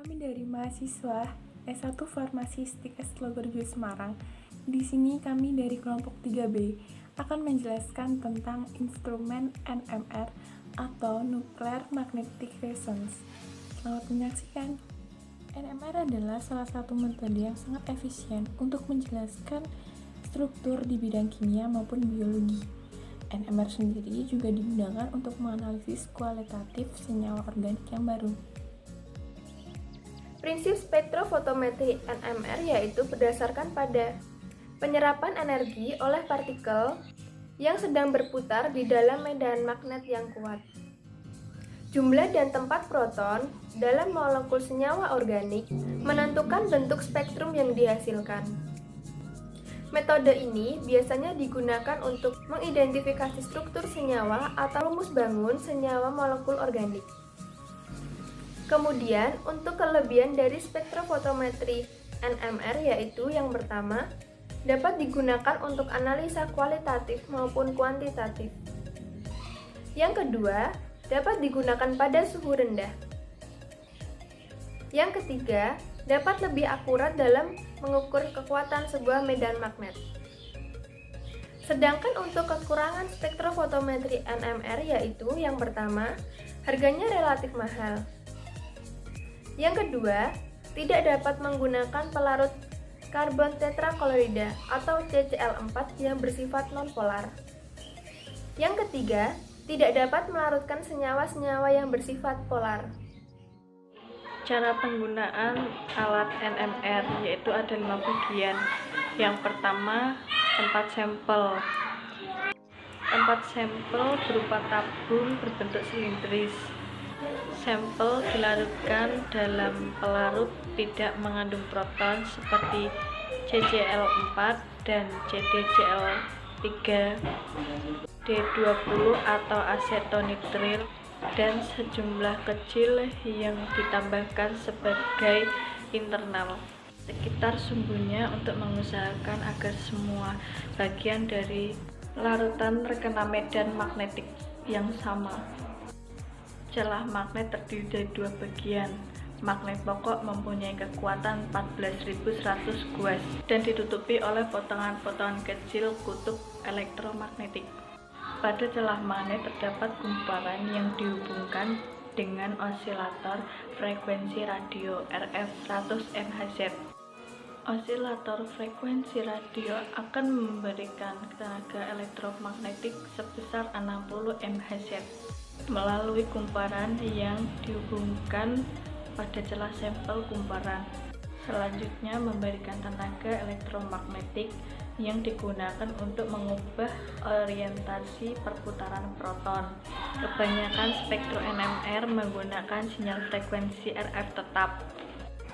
Kami dari mahasiswa S1 Farmasistik Logorejo Semarang. Di sini kami dari kelompok 3B akan menjelaskan tentang instrumen NMR atau Nuclear Magnetic Resonance. Selamat menyaksikan. NMR adalah salah satu metode yang sangat efisien untuk menjelaskan struktur di bidang kimia maupun biologi. NMR sendiri juga digunakan untuk menganalisis kualitatif senyawa organik yang baru. Prinsip spektrofotometri NMR yaitu berdasarkan pada penyerapan energi oleh partikel yang sedang berputar di dalam medan magnet yang kuat. Jumlah dan tempat proton dalam molekul senyawa organik menentukan bentuk spektrum yang dihasilkan. Metode ini biasanya digunakan untuk mengidentifikasi struktur senyawa atau rumus bangun senyawa molekul organik. Kemudian, untuk kelebihan dari spektrofotometri NMR yaitu yang pertama, dapat digunakan untuk analisa kualitatif maupun kuantitatif. Yang kedua, dapat digunakan pada suhu rendah. Yang ketiga, dapat lebih akurat dalam mengukur kekuatan sebuah medan magnet. Sedangkan untuk kekurangan spektrofotometri NMR yaitu yang pertama, harganya relatif mahal. Yang kedua, tidak dapat menggunakan pelarut karbon tetraklorida atau CCl4 yang bersifat nonpolar. Yang ketiga, tidak dapat melarutkan senyawa-senyawa yang bersifat polar. Cara penggunaan alat NMR yaitu ada 5 bagian. Yang pertama, tempat sampel. Tempat sampel berupa tabung berbentuk silindris. Sampel dilarutkan dalam pelarut tidak mengandung proton seperti CCl4 dan CdCl3, D20 atau asetonitril, dan sejumlah kecil yang ditambahkan sebagai internal sekitar sumbunya untuk mengusahakan agar semua bagian dari larutan terkena medan magnetik yang sama. Celah magnet terdiri dari 2 bagian. Magnet pokok mempunyai kekuatan 14.100 gauss dan ditutupi oleh potongan-potongan kecil kutub elektromagnetik. Pada celah magnet terdapat gumpalan yang dihubungkan dengan osilator frekuensi radio RF 100 MHz. Osilator frekuensi radio akan memberikan tenaga elektromagnetik sebesar 60 MHz melalui gumpalan yang dihubungkan pada celah sampel gumpalan. Selanjutnya memberikan tenaga elektromagnetik yang digunakan untuk mengubah orientasi perputaran proton. Kebanyakan spektrum NMR menggunakan sinyal frekuensi RF tetap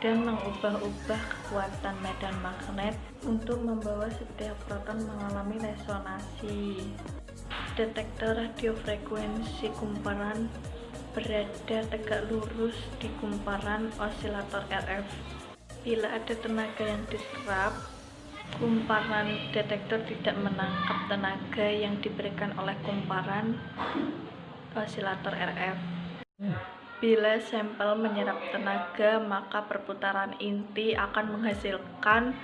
dan mengubah-ubah kekuatan medan magnet untuk membawa setiap proton mengalami resonansi. Detektor radiofrekuensi gumpalan berada tegak lurus di gumpalan osilator RF. Bila ada tenaga yang diserap, gumpalan detektor tidak menangkap tenaga yang diberikan oleh gumpalan osilator RF. Bila sampel menyerap tenaga, maka perputaran inti akan menghasilkan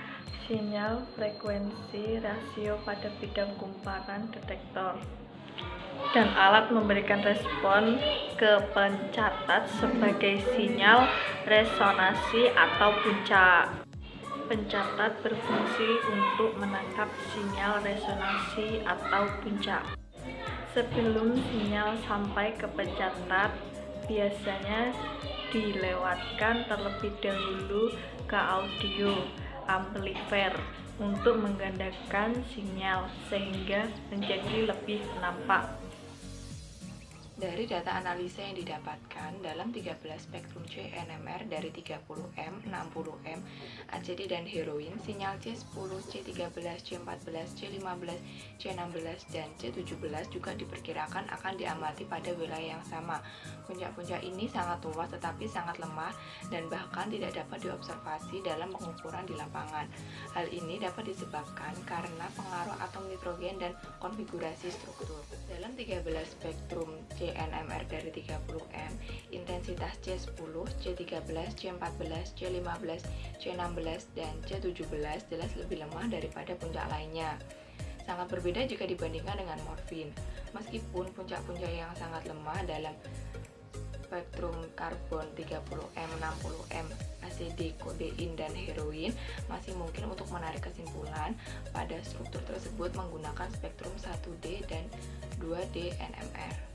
sinyal frekuensi rasio pada bidang gumpalan detektor. Dan alat memberikan respon ke pencatat sebagai sinyal resonansi atau puncak. Pencatat berfungsi untuk menangkap sinyal resonansi atau puncak. Sebelum sinyal sampai ke pencatat, biasanya dilewatkan terlebih dahulu ke audio amplifier untuk menggandakan sinyal sehingga menjadi lebih nampak. Dari data analisa yang didapatkan dalam 13 spektrum C NMR dari 30M, 60M, ACD dan heroin, sinyal C10, C13, C14, C15, C16, dan C17 juga diperkirakan akan diamati pada wilayah yang sama. Puncak-puncak ini sangat luas tetapi sangat lemah dan bahkan tidak dapat diobservasi dalam pengukuran di lapangan. Hal ini dapat disebabkan karena pengaruh atom nitrogen dan konfigurasi struktur. Dalam 13 spektrum C C-NMR dari 30M, intensitas C10, C13, C14, C15, C16, dan C17 jelas lebih lemah daripada puncak lainnya. Sangat berbeda jika dibandingkan dengan morfin. Meskipun puncak-puncak yang sangat lemah dalam spektrum karbon 30M, 60M, ACD, kodein, dan heroin masih mungkin untuk menarik kesimpulan pada struktur tersebut menggunakan spektrum 1D dan 2D NMR.